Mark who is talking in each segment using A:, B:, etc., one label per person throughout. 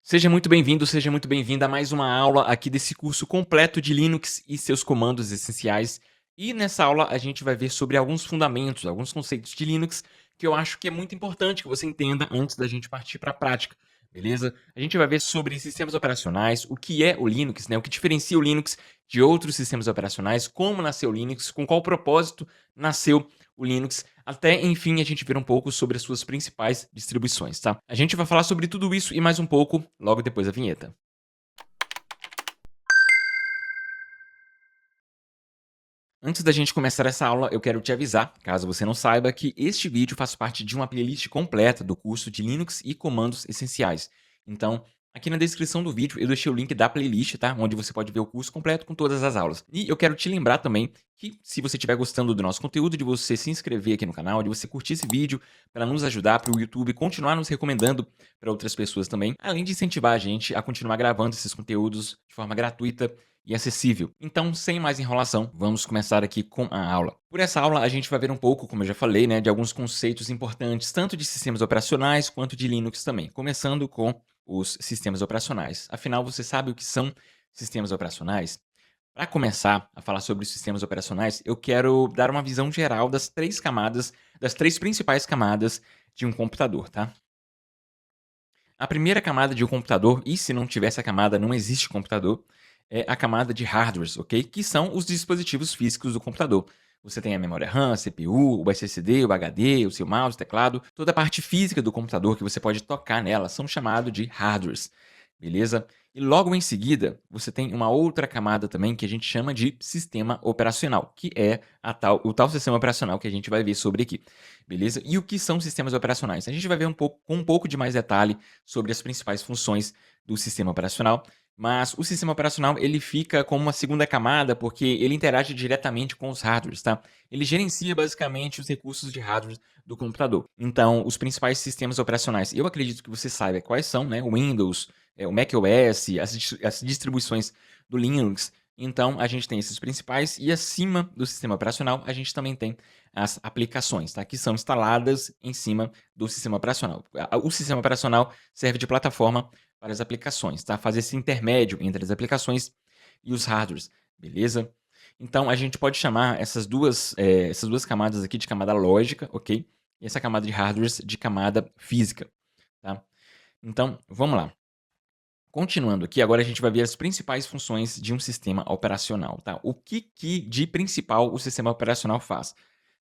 A: Seja muito bem-vindo, seja muito bem-vinda a mais uma aula aqui desse curso completo de Linux e seus comandos essenciais. E nessa aula a gente vai ver sobre alguns fundamentos, alguns conceitos de Linux que eu acho que é muito importante que você entenda antes da gente partir para a prática, beleza? A gente vai ver sobre sistemas operacionais, o que é o Linux, né? O que diferencia o Linux de outros sistemas operacionais, como nasceu o Linux, com qual propósito nasceu o Linux, até, enfim, a gente ver um pouco sobre as suas principais distribuições, tá? A gente vai falar sobre tudo isso e mais um pouco logo depois da vinheta. Antes da gente começar essa aula, eu quero te avisar, caso você não saiba, que este vídeo faz parte de uma playlist completa do curso de Linux e comandos essenciais. Então, aqui na descrição do vídeo eu deixei o link da playlist, tá? Onde você pode ver o curso completo com todas as aulas. E eu quero te lembrar também que, se você estiver gostando do nosso conteúdo, de você se inscrever aqui no canal, de você curtir esse vídeo para nos ajudar, para o YouTube continuar nos recomendando para outras pessoas também, além de incentivar a gente a continuar gravando esses conteúdos de forma gratuita e acessível. Então, sem mais enrolação, vamos começar aqui com a aula. Por essa aula, a gente vai ver um pouco, como eu já falei, né, de alguns conceitos importantes, tanto de sistemas operacionais quanto de Linux também, começando com os sistemas operacionais. Afinal, você sabe o que são sistemas operacionais? Para começar a falar sobre os sistemas operacionais, eu quero dar uma visão geral das três camadas, das três principais camadas de um computador, tá? A primeira camada de um computador, e se não tiver essa camada, não existe computador, é a camada de hardwares, ok? Que são os dispositivos físicos do computador. Você tem a memória RAM, a CPU, o SSD, o HD, o seu mouse, o teclado, toda a parte física do computador que você pode tocar nela são chamados de hardwares, beleza? E logo em seguida, você tem uma outra camada também que a gente chama de sistema operacional, que é o tal sistema operacional que a gente vai ver sobre aqui, beleza? E o que são sistemas operacionais? A gente vai ver com um pouco de mais detalhe sobre as principais funções do sistema operacional, mas o sistema operacional ele fica como uma segunda camada porque ele interage diretamente com os hardwares, tá? Ele gerencia basicamente os recursos de hardware do computador. Então, os principais sistemas operacionais, eu acredito que você saiba quais são, né? O Windows, o macOS, as distribuições do Linux. Então, a gente tem esses principais e acima do sistema operacional a gente também tem as aplicações, tá? Que são instaladas em cima do sistema operacional. O sistema operacional serve de plataforma para as aplicações, tá? Fazer esse intermédio entre as aplicações e os hardwares, beleza? Então, a gente pode chamar essas duas camadas aqui de camada lógica, ok? E essa camada de hardwares de camada física, tá? Então, vamos lá. Continuando aqui, agora a gente vai ver as principais funções de um sistema operacional, tá? O que de principal o sistema operacional faz,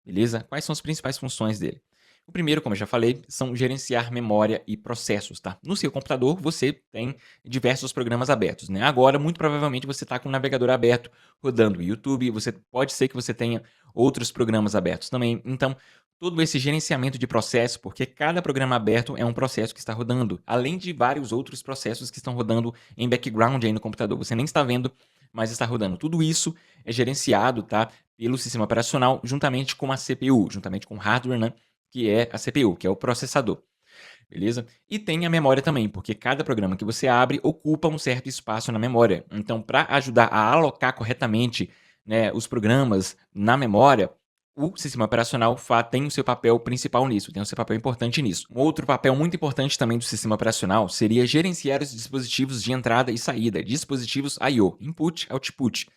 A: beleza? Quais são as principais funções dele? O primeiro, como eu já falei, são gerenciar memória e processos, tá? No seu computador, você tem diversos programas abertos, né? Agora, muito provavelmente, você está com o navegador aberto, rodando o YouTube, pode ser que você tenha outros programas abertos também. Então, todo esse gerenciamento de processo, porque cada programa aberto é um processo que está rodando, além de vários outros processos que estão rodando em background aí no computador. Você nem está vendo, mas está rodando. Tudo isso é gerenciado, tá? Pelo sistema operacional, juntamente com a CPU, juntamente com o hardware, né? Que é a CPU, que é o processador, beleza? E tem a memória também, porque cada programa que você abre ocupa um certo espaço na memória. Então, para ajudar a alocar corretamente, né, os programas na memória, o sistema operacional tem o seu papel principal nisso, tem o seu papel importante nisso. Um outro papel muito importante também do sistema operacional seria gerenciar os dispositivos de entrada e saída, dispositivos I/O, input, output.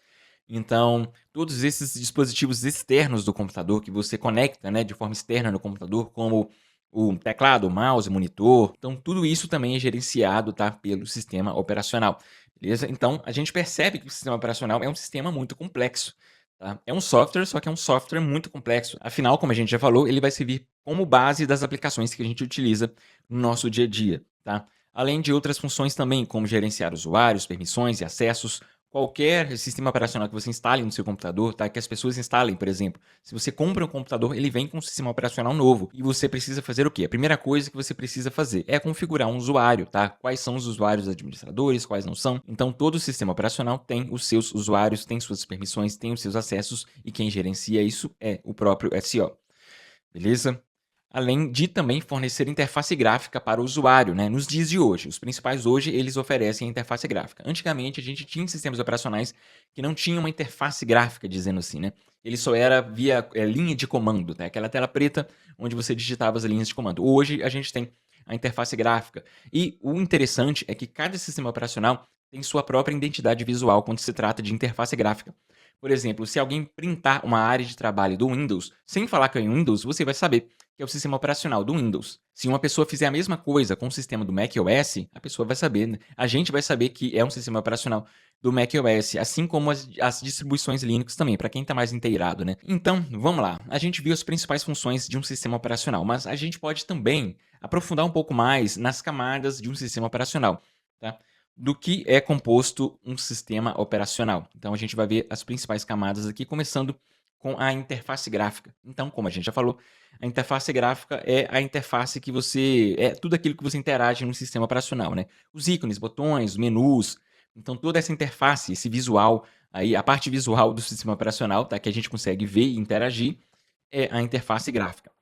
A: Então, todos esses dispositivos externos do computador que você conecta, né, de forma externa no computador, como o teclado, o mouse, o monitor, então tudo isso também é gerenciado, tá, pelo sistema operacional, beleza? Então, a gente percebe que o sistema operacional é um sistema muito complexo, tá? É um software, só que é um software muito complexo. Afinal, como a gente já falou, ele vai servir como base das aplicações que a gente utiliza no nosso dia a dia, tá? Além de outras funções também, como gerenciar usuários, permissões e acessos. Qualquer sistema operacional que você instale no seu computador, tá? Que as pessoas instalem, por exemplo. Se você compra um computador, ele vem com um sistema operacional novo. E você precisa fazer o quê? A primeira coisa que você precisa fazer é configurar um usuário, tá? Quais são os usuários administradores, quais não são. Então, todo sistema operacional tem os seus usuários, tem suas permissões, tem os seus acessos. E quem gerencia isso é o próprio SO. Beleza? Além de também fornecer interface gráfica para o usuário, né? Nos dias de hoje, os principais hoje, eles oferecem interface gráfica. Antigamente, a gente tinha sistemas operacionais que não tinham uma interface gráfica, dizendo assim, né? Ele só era via linha de comando, né? Aquela tela preta onde você digitava as linhas de comando. Hoje, a gente tem a interface gráfica. E o interessante é que cada sistema operacional tem sua própria identidade visual quando se trata de interface gráfica. Por exemplo, se alguém printar uma área de trabalho do Windows, sem falar que é em Windows, você vai saber que é o sistema operacional do Windows. Se uma pessoa fizer a mesma coisa com o sistema do macOS, a pessoa vai saber, né? A gente vai saber que é um sistema operacional do macOS, assim como as distribuições Linux também, para quem está mais inteirado, né? Então, vamos lá. A gente viu as principais funções de um sistema operacional, mas a gente pode também aprofundar um pouco mais nas camadas de um sistema operacional, tá? Do que é composto um sistema operacional. Então, a gente vai ver as principais camadas aqui, começando com a interface gráfica. Então, como a gente já falou, a interface gráfica é a interface que você... é tudo aquilo que você interage no sistema operacional, né? Os ícones, botões, menus. Então, toda essa interface, esse visual, aí, a parte visual do sistema operacional, tá? Que a gente consegue ver e interagir, é a interface gráfica.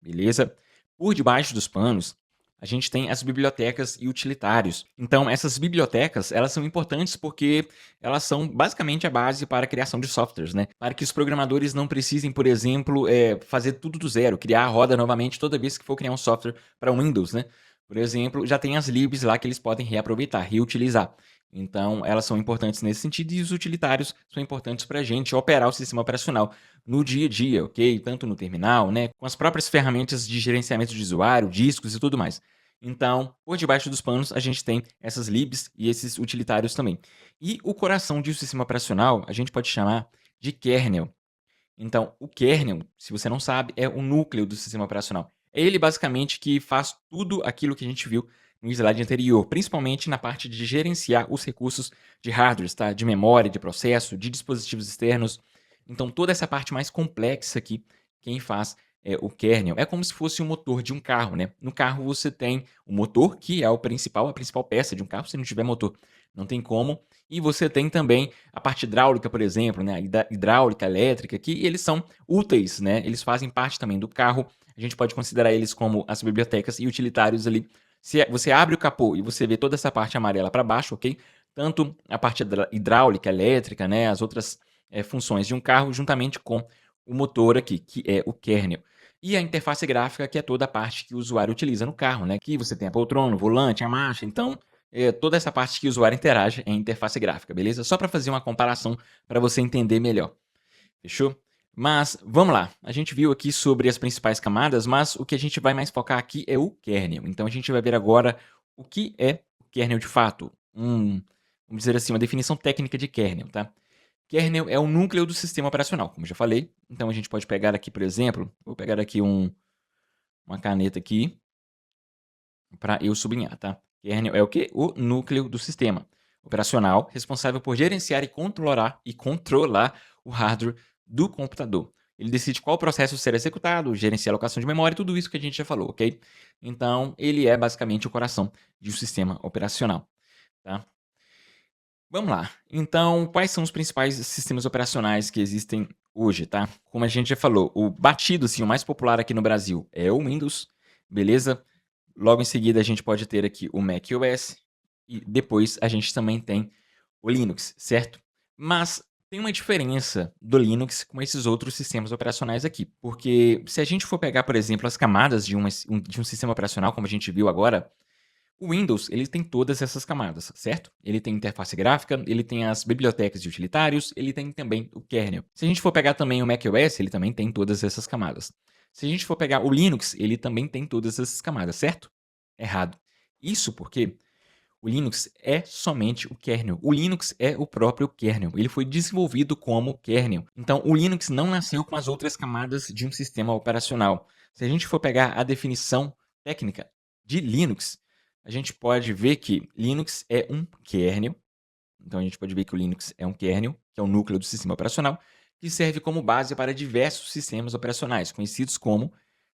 A: Beleza? Por debaixo dos panos, a gente tem as bibliotecas e utilitários. Então, essas bibliotecas, elas são importantes porque elas são basicamente a base para a criação de softwares, né? Para que os programadores não precisem, por exemplo, fazer tudo do zero, criar a roda novamente toda vez que for criar um software para Windows, né? Por exemplo, já tem as libs lá que eles podem reaproveitar, reutilizar. Então, elas são importantes nesse sentido e os utilitários são importantes para a gente operar o sistema operacional no dia a dia, ok? Tanto no terminal, né? Com as próprias ferramentas de gerenciamento de usuário, discos e tudo mais. Então, por debaixo dos panos, a gente tem essas libs e esses utilitários também. E o coração de um sistema operacional, a gente pode chamar de kernel. Então, o kernel, se você não sabe, é o núcleo do sistema operacional. É ele, basicamente, que faz tudo aquilo que a gente viu no slide anterior, principalmente na parte de gerenciar os recursos de hardware, tá? De memória, de processo, de dispositivos externos. Então, toda essa parte mais complexa aqui, quem faz é o kernel. É como se fosse o motor de um carro, né? No carro você tem o motor, que é a principal peça de um carro. Se não tiver motor, não tem como. E você tem também a parte hidráulica, por exemplo, né? A hidráulica, elétrica, que eles são úteis, né? Eles fazem parte também do carro. A gente pode considerar eles como as bibliotecas e utilitários ali. Se você abre o capô e você vê toda essa parte amarela para baixo, ok? Tanto a parte hidráulica, elétrica, né? As outras funções de um carro, juntamente com o motor aqui, que é o kernel. E a interface gráfica, que é toda a parte que o usuário utiliza no carro, né? Que você tem a poltrona, o volante, a marcha. Então, toda essa parte que o usuário interage é a interface gráfica, beleza? Só para fazer uma comparação para você entender melhor. Fechou? Mas, vamos lá. A gente viu aqui sobre as principais camadas, mas o que a gente vai mais focar aqui é o kernel. Então, a gente vai ver agora o que é o kernel de fato. Vamos dizer assim, uma definição técnica de kernel, tá? Kernel é o núcleo do sistema operacional, como já falei. Então, a gente pode pegar aqui, por exemplo, vou pegar aqui uma caneta aqui para eu sublinhar, tá? Kernel é o quê? O núcleo do sistema operacional, responsável por gerenciar e controlar o hardware do computador. Ele decide qual processo será executado, gerencia a alocação de memória, tudo isso que a gente já falou, ok? Então, ele é basicamente o coração de um sistema operacional, tá? Vamos lá. Então, quais são os principais sistemas operacionais que existem hoje, tá? Como a gente já falou, o batido, assim, o mais popular aqui no Brasil é o Windows, beleza? Logo em seguida, a gente pode ter aqui o macOS e depois a gente também tem o Linux, certo? Mas tem uma diferença do Linux com esses outros sistemas operacionais aqui, porque se a gente for pegar, por exemplo, as camadas de um sistema operacional, como a gente viu agora, o Windows, ele tem todas essas camadas, certo? Ele tem interface gráfica, ele tem as bibliotecas de utilitários, ele tem também o kernel. Se a gente for pegar também o macOS, ele também tem todas essas camadas. Se a gente for pegar o Linux, ele também tem todas essas camadas, certo? Errado. Isso porque o Linux é somente o kernel. O Linux é o próprio kernel. Ele foi desenvolvido como kernel. Então, o Linux não nasceu com as outras camadas de um sistema operacional. Se a gente for pegar a definição técnica de Linux, a gente pode ver que Linux é um kernel. Então, a gente pode ver que o Linux é um kernel, que é o núcleo do sistema operacional, que serve como base para diversos sistemas operacionais, conhecidos como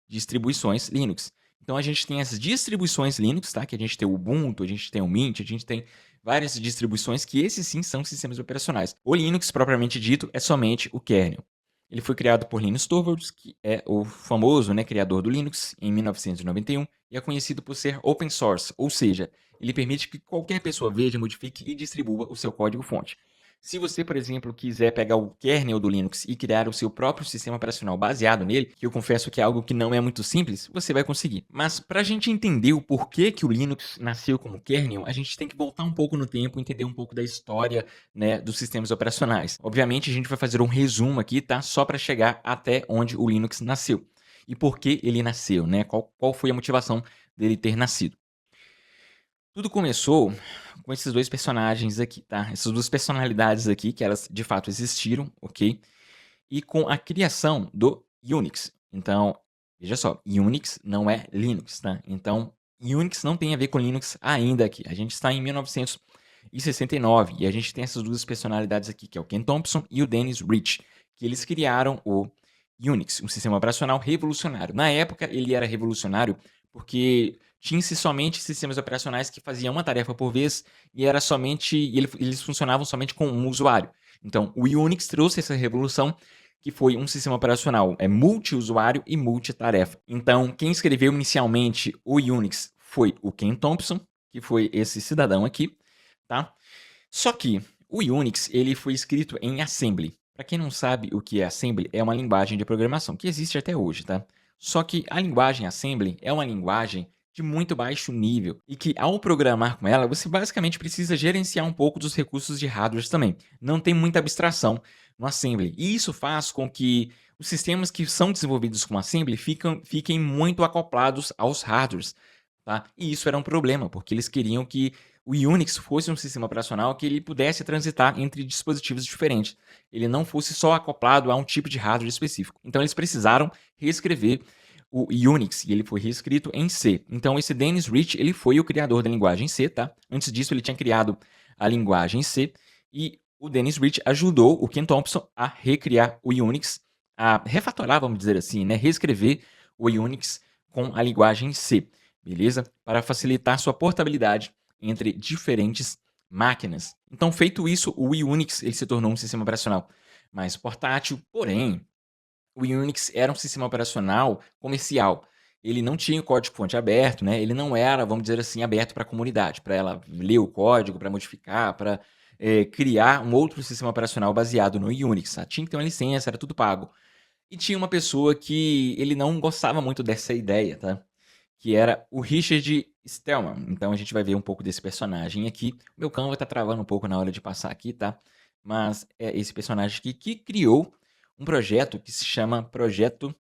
A: distribuições Linux. Então, a gente tem as distribuições Linux, tá? Que a gente tem o Ubuntu, a gente tem o Mint, a gente tem várias distribuições que esses sim são sistemas operacionais. O Linux, propriamente dito, é somente o kernel. Ele foi criado por Linus Torvalds, que é o famoso, né, criador do Linux, em 1991, e é conhecido por ser open source, ou seja, ele permite que qualquer pessoa veja, modifique e distribua o seu código-fonte. Se você, por exemplo, quiser pegar o kernel do Linux e criar o seu próprio sistema operacional baseado nele, que eu confesso que é algo que não é muito simples, você vai conseguir. Mas para a gente entender o porquê que o Linux nasceu como kernel, a gente tem que voltar um pouco no tempo e entender um pouco da história, né, dos sistemas operacionais. Obviamente, a gente vai fazer um resumo aqui, tá? Só para chegar até onde o Linux nasceu. E por que ele nasceu, né? Qual foi a motivação dele ter nascido? Tudo começou com esses 2 personagens aqui, tá? Essas 2 personalidades aqui, que elas de fato existiram, ok? E com a criação do Unix. Então, veja só, Unix não é Linux, tá? Então, Unix não tem a ver com Linux ainda aqui. A gente está em 1969 e a gente tem essas 2 personalidades aqui, que é o Ken Thompson e o Dennis Rich, que eles criaram o Unix, um sistema operacional revolucionário. Na época, ele era revolucionário porque tinha-se somente sistemas operacionais que faziam uma tarefa por vez e era somente eles funcionavam somente com um usuário. Então, o Unix trouxe essa revolução, que foi um sistema operacional multiusuário e multitarefa. Então, quem escreveu inicialmente o Unix foi o Ken Thompson, que foi esse cidadão aqui, tá? Só que o Unix ele foi escrito em Assembly. Para quem não sabe o que é Assembly, é uma linguagem de programação que existe até hoje, tá? Só que a linguagem Assembly é uma linguagem de muito baixo nível e que ao programar com ela, você basicamente precisa gerenciar um pouco dos recursos de hardware também. Não tem muita abstração no Assembly. E isso faz com que os sistemas que são desenvolvidos com Assembly fiquem muito acoplados aos hardwares, tá? E isso era um problema, porque eles queriam que o Unix fosse um sistema operacional que ele pudesse transitar entre dispositivos diferentes. Ele não fosse só acoplado a um tipo de hardware específico. Então eles precisaram reescrever o Unix e ele foi reescrito em C. Então esse Dennis Rich, ele foi o criador da linguagem C, tá? Antes disso ele tinha criado a linguagem C e o Dennis Rich ajudou o Ken Thompson a recriar o Unix, a refatorar, vamos dizer assim, né? Reescrever o Unix com a linguagem C, beleza? Para facilitar sua portabilidade entre diferentes máquinas. Então, feito isso, o Unix ele se tornou um sistema operacional mais portátil, porém, o Unix era um sistema operacional comercial. Ele não tinha o código-fonte aberto, né? Ele não era, vamos dizer assim, aberto para a comunidade, para ela ler o código, para modificar, para criar um outro sistema operacional baseado no Unix. Tá? Tinha que ter uma licença, era tudo pago. E tinha uma pessoa que ele não gostava muito dessa ideia, tá? Que era o Richard Stallman. Então a gente vai ver um pouco desse personagem aqui. O meu Canva tá travando um pouco na hora de passar aqui, tá? Mas é esse personagem aqui que criou um projeto que se chama Projeto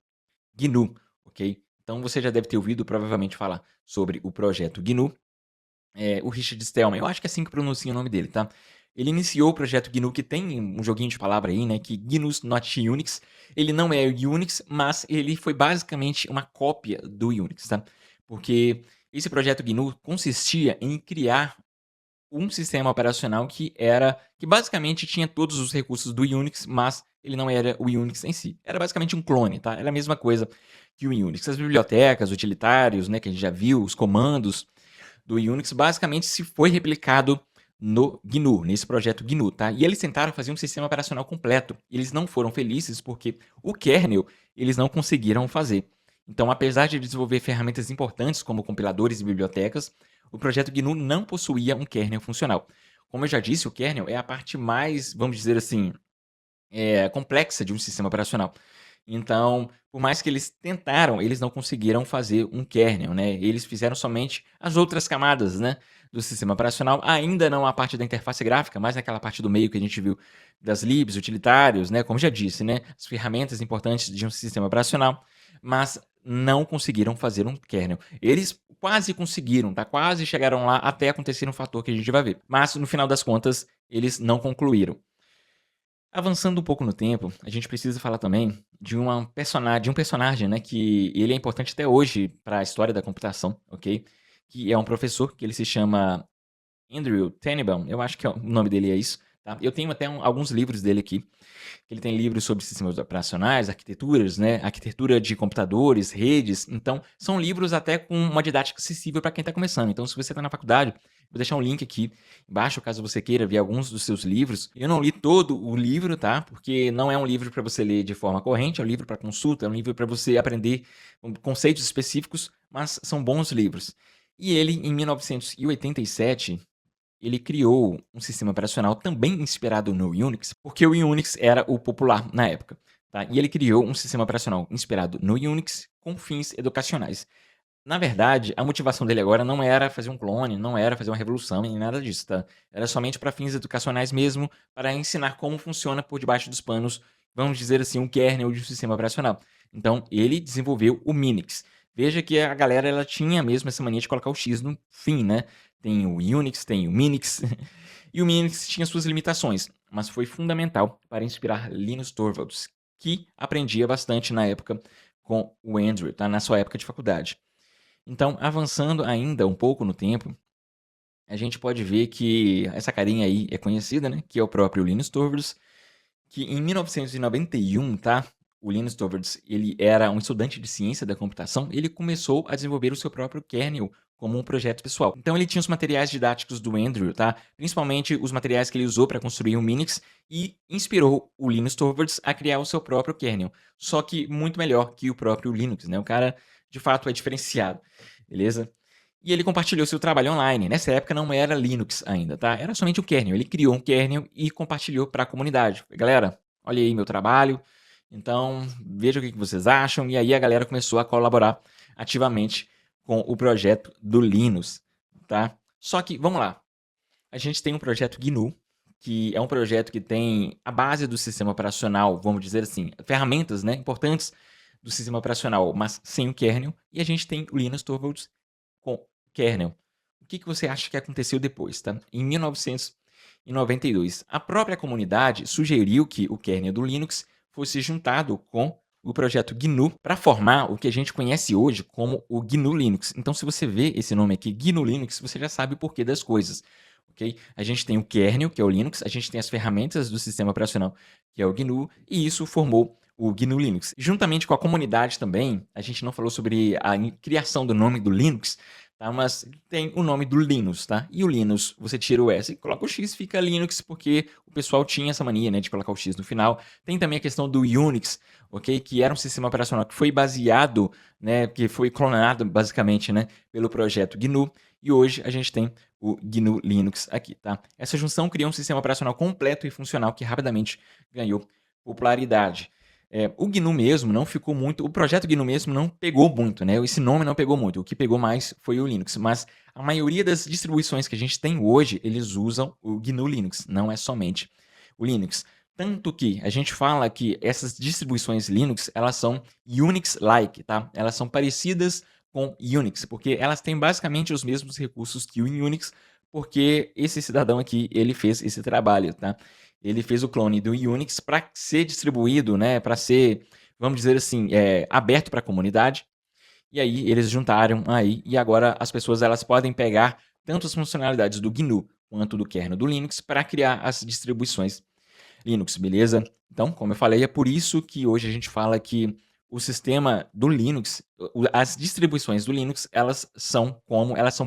A: GNU, ok? Então você já deve ter ouvido provavelmente falar sobre o Projeto GNU. O Richard Stallman, eu acho que é assim que pronuncia o nome dele, tá? Ele iniciou o Projeto GNU, que tem um joguinho de palavra aí, né? Que GNU's not Unix. Ele não é o Unix, mas ele foi basicamente uma cópia do Unix, tá? Porque esse projeto GNU consistia em criar um sistema operacional que basicamente tinha todos os recursos do Unix, mas ele não era o Unix em si. Era basicamente um clone, tá? Era a mesma coisa que o Unix. As bibliotecas, utilitários, né, que a gente já viu, os comandos do Unix, basicamente se foi replicado no GNU, nesse projeto GNU, tá? E eles tentaram fazer um sistema operacional completo. Eles não foram felizes porque o kernel eles não conseguiram fazer. Então, apesar de desenvolver ferramentas importantes como compiladores e bibliotecas, o projeto GNU não possuía um kernel funcional. Como eu já disse, o kernel é a parte mais, vamos dizer assim, complexa de um sistema operacional. Então, por mais que eles tentaram, eles não conseguiram fazer um kernel, né? Eles fizeram somente as outras camadas, né, do sistema operacional, ainda não a parte da interface gráfica, mas naquela parte do meio que a gente viu das libs, utilitários, né, como já disse, né, as ferramentas importantes de um sistema operacional, mas não conseguiram fazer um kernel. Eles quase conseguiram, tá? Quase chegaram lá até acontecer um fator que a gente vai ver. Mas no final das contas, eles não concluíram. Avançando um pouco no tempo, a gente precisa falar também de um personagem, né, que ele é importante até hoje para a história da computação, ok? Que é um professor que ele se chama Andrew Tanenbaum, eu acho que o nome dele é isso, tá? Eu tenho até alguns livros dele aqui. Ele tem livros sobre sistemas operacionais, arquiteturas, né? Arquitetura de computadores, redes. Então, são livros até com uma didática acessível para quem está começando. Então, se você está na faculdade, vou deixar um link aqui embaixo, caso você queira ver alguns dos seus livros. Eu não li todo o livro, tá? Porque não é um livro para você ler de forma corrente, é um livro para consulta, é um livro para você aprender conceitos específicos, mas são bons livros. E ele, em 1987, ele criou um sistema operacional também inspirado no Unix, porque o Unix era o popular na época, tá? E ele criou um sistema operacional inspirado no Unix com fins educacionais. Na verdade, a motivação dele agora não era fazer um clone, não era fazer uma revolução, nem nada disso, tá? Era somente para fins educacionais mesmo, para ensinar como funciona por debaixo dos panos, vamos dizer assim, um kernel de um sistema operacional. Então, ele desenvolveu o Minix. Veja que a galera ela tinha mesmo essa mania de colocar o X no fim, né? Tem o Unix, tem o Minix, e o Minix tinha suas limitações, mas foi fundamental para inspirar Linus Torvalds, que aprendia bastante na época com o Andrew, tá? Na sua época de faculdade. Então, avançando ainda um pouco no tempo, a gente pode ver que essa carinha aí é conhecida, né? Que é o próprio Linus Torvalds, que em 1991, tá? O Linus Torvalds, ele era um estudante de ciência da computação, ele começou a desenvolver o seu próprio kernel como um projeto pessoal. Então ele tinha os materiais didáticos do Andrew, tá? Principalmente os materiais que ele usou para construir o Minix e inspirou o Linus Torvalds a criar o seu próprio kernel, só que muito melhor que o próprio Linux, né? O cara, de fato, é diferenciado, beleza? E ele compartilhou seu trabalho online. Nessa época não era Linux ainda, tá? Era somente o kernel. Ele criou um kernel e compartilhou para a comunidade. Galera, olha aí meu trabalho. Então, veja o que vocês acham. E aí a galera começou a colaborar ativamente com o projeto do Linux, tá? Só que, vamos lá. A gente tem um projeto GNU, que é um projeto que tem a base do sistema operacional, vamos dizer assim, ferramentas, né, importantes do sistema operacional, mas sem o kernel. E a gente tem o Linus Torvalds com kernel. O que você acha que aconteceu depois, tá? Em 1992, a própria comunidade sugeriu que o kernel do Linux fosse juntado com o projeto GNU para formar o que a gente conhece hoje como o GNU Linux. Então, se você vê esse nome aqui, GNU Linux, você já sabe o porquê das coisas. Okay? A gente tem o kernel, que é o Linux, a gente tem as ferramentas do sistema operacional, que é o GNU, e isso formou o GNU Linux. Juntamente com a comunidade também, a gente não falou sobre a criação do nome do Linux, tá? Mas tem o nome do Linux, tá? E o Linux, você tira o S e coloca o X, fica Linux, porque o pessoal tinha essa mania, né, de colocar o X no final. Tem também a questão do Unix, ok? Que era um sistema operacional que foi baseado, né, que foi clonado, basicamente, né, pelo projeto GNU, e hoje a gente tem o GNU Linux aqui, tá? Essa junção criou um sistema operacional completo e funcional que rapidamente ganhou popularidade. O GNU mesmo não ficou muito, o projeto GNU mesmo não pegou muito, né? Esse nome não pegou muito, o que pegou mais foi o Linux, mas a maioria das distribuições que a gente tem hoje, eles usam o GNU Linux, não é somente o Linux. Tanto que a gente fala que essas distribuições Linux, elas são Unix-like, tá? Elas são parecidas com Unix, porque elas têm basicamente os mesmos recursos que o Unix, porque esse cidadão aqui, ele fez esse trabalho, tá? Ele fez o clone do Unix para ser distribuído, né, para ser, vamos dizer assim, aberto para a comunidade. E aí eles juntaram aí, e agora as pessoas elas podem pegar tanto as funcionalidades do GNU quanto do kernel do Linux para criar as distribuições Linux, beleza? Então, como eu falei, é por isso que hoje a gente fala que o sistema do Linux, as distribuições do Linux, elas são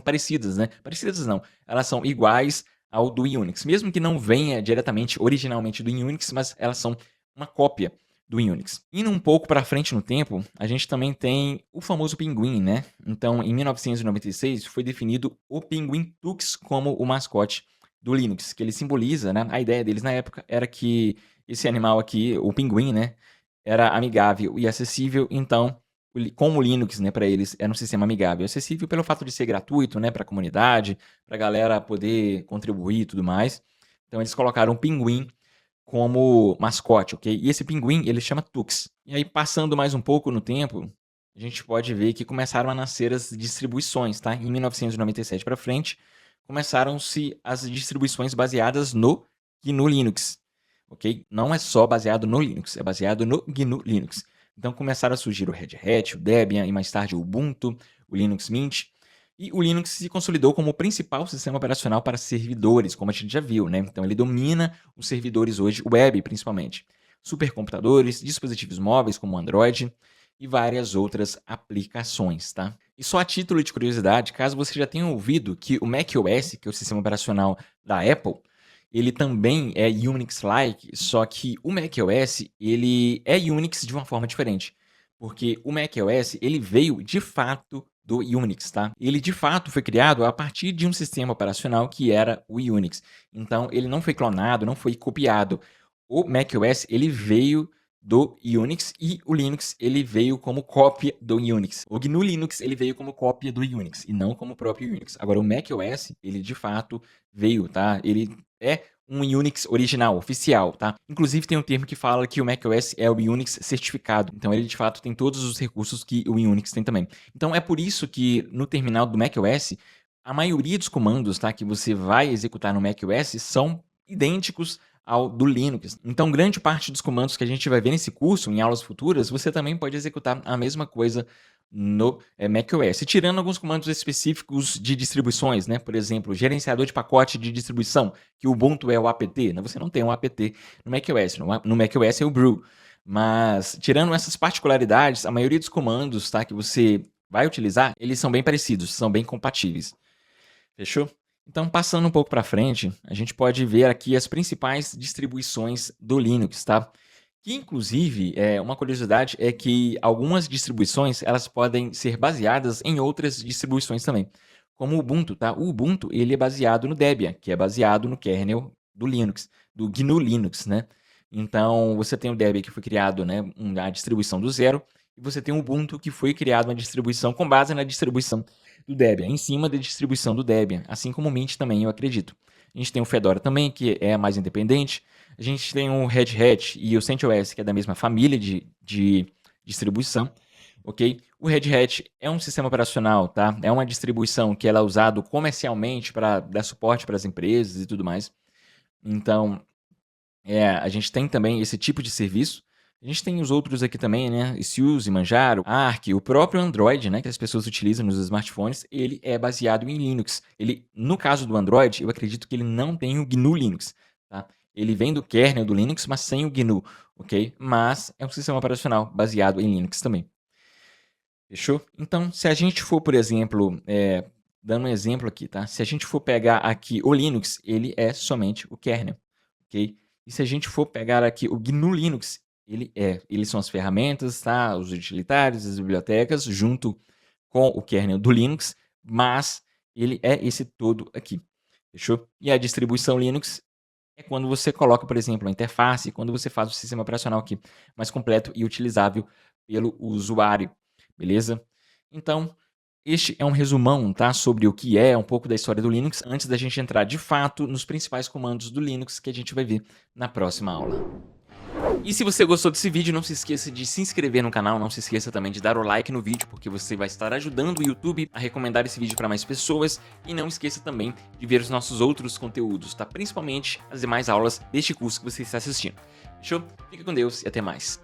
A: parecidas, né? Parecidas não, elas são iguais ao do Unix, mesmo que não venha diretamente, originalmente do Unix, mas elas são uma cópia do Unix. Indo um pouco para frente no tempo, a gente também tem o famoso pinguim, né? Então, em 1996, foi definido o pinguim Tux como o mascote do Linux, que ele simboliza, né? A ideia deles na época era que esse animal aqui, o pinguim, né, era amigável e acessível, então, como o Linux, né, para eles era um sistema amigável e acessível pelo fato de ser gratuito, né, para a comunidade, para a galera poder contribuir e tudo mais. Então, eles colocaram o pinguim como mascote, ok? E esse pinguim, ele chama Tux. E aí, passando mais um pouco no tempo, a gente pode ver que começaram a nascer as distribuições, tá? Em 1997 para frente, começaram-se as distribuições baseadas no GNU Linux, ok? Não é só baseado no Linux, é baseado no GNU Linux. Então começaram a surgir o Red Hat, o Debian e mais tarde o Ubuntu, o Linux Mint. E o Linux se consolidou como o principal sistema operacional para servidores, como a gente já viu, né? Então ele domina os servidores hoje, web principalmente. Supercomputadores, dispositivos móveis como o Android e várias outras aplicações, tá? E só a título de curiosidade, caso você já tenha ouvido que o macOS, que é o sistema operacional da Apple, ele também é Unix-like, só que o macOS, ele é Unix de uma forma diferente. Porque o macOS, ele veio, de fato, do Unix, tá? Ele de fato foi criado a partir de um sistema operacional que era o Unix. Então ele não foi clonado, não foi copiado. O macOS ele veio do Unix e o Linux ele veio como cópia do Unix. O GNU Linux ele veio como cópia do Unix e não como o próprio Unix. Agora o macOS ele de fato veio, tá? Ele é um Unix original, oficial, tá? Inclusive tem um termo que fala que o macOS é o Unix certificado. Então ele de fato tem todos os recursos que o Unix tem também. Então é por isso que no terminal do macOS a maioria dos comandos, tá, que você vai executar no macOS são idênticos ao do Linux. Então, grande parte dos comandos que a gente vai ver nesse curso, em aulas futuras, você também pode executar a mesma coisa no macOS, tirando alguns comandos específicos de distribuições, né? Por exemplo, gerenciador de pacote de distribuição, que o Ubuntu é o apt, né? Você não tem um apt no macOS, no macOS é o brew. Mas, tirando essas particularidades, a maioria dos comandos, tá, que você vai utilizar, eles são bem parecidos, são bem compatíveis. Fechou? Então, passando um pouco para frente, a gente pode ver aqui as principais distribuições do Linux, tá? Que, inclusive, uma curiosidade é que algumas distribuições elas podem ser baseadas em outras distribuições também, como o Ubuntu, tá? O Ubuntu ele é baseado no Debian, que é baseado no kernel do Linux, do GNU Linux, né? Então, você tem o Debian que foi criado, né, a distribuição do zero, e você tem o Ubuntu que foi criado uma distribuição com base na distribuição do Debian, em cima da distribuição do Debian, assim como o Mint também, eu acredito. A gente tem o Fedora também, que é mais independente. A gente tem o Red Hat e o CentOS, que é da mesma família de distribuição, ok? O Red Hat é um sistema operacional, tá? É uma distribuição que ela é usada comercialmente para dar suporte para as empresas e tudo mais. Então, a gente tem também esse tipo de serviço. A gente tem os outros aqui também, né? SUSE, Manjaro, Arc, o próprio Android, né? Que as pessoas utilizam nos smartphones, ele é baseado em Linux. Ele, no caso do Android, eu acredito que ele não tem o GNU Linux, tá? Ele vem do kernel do Linux, mas sem o GNU, ok? Mas é um sistema operacional baseado em Linux também. Fechou? Então, se a gente for, por exemplo, dando um exemplo aqui, tá? Se a gente for pegar aqui o Linux, ele é somente o kernel, ok? E se a gente for pegar aqui o GNU Linux, eles são as ferramentas, tá? Os utilitários, as bibliotecas, junto com o kernel do Linux, mas ele é esse todo aqui, fechou? E a distribuição Linux é quando você coloca, por exemplo, a interface, quando você faz o sistema operacional aqui mais completo e utilizável pelo usuário, beleza? Então, este é um resumão, tá, sobre o que é um pouco da história do Linux, antes da gente entrar de fato nos principais comandos do Linux que a gente vai ver na próxima aula. E se você gostou desse vídeo, não se esqueça de se inscrever no canal, não se esqueça também de dar o like no vídeo, porque você vai estar ajudando o YouTube a recomendar esse vídeo para mais pessoas, e não esqueça também de ver os nossos outros conteúdos, tá? Principalmente as demais aulas deste curso que você está assistindo. Fechou? Fica com Deus e até mais.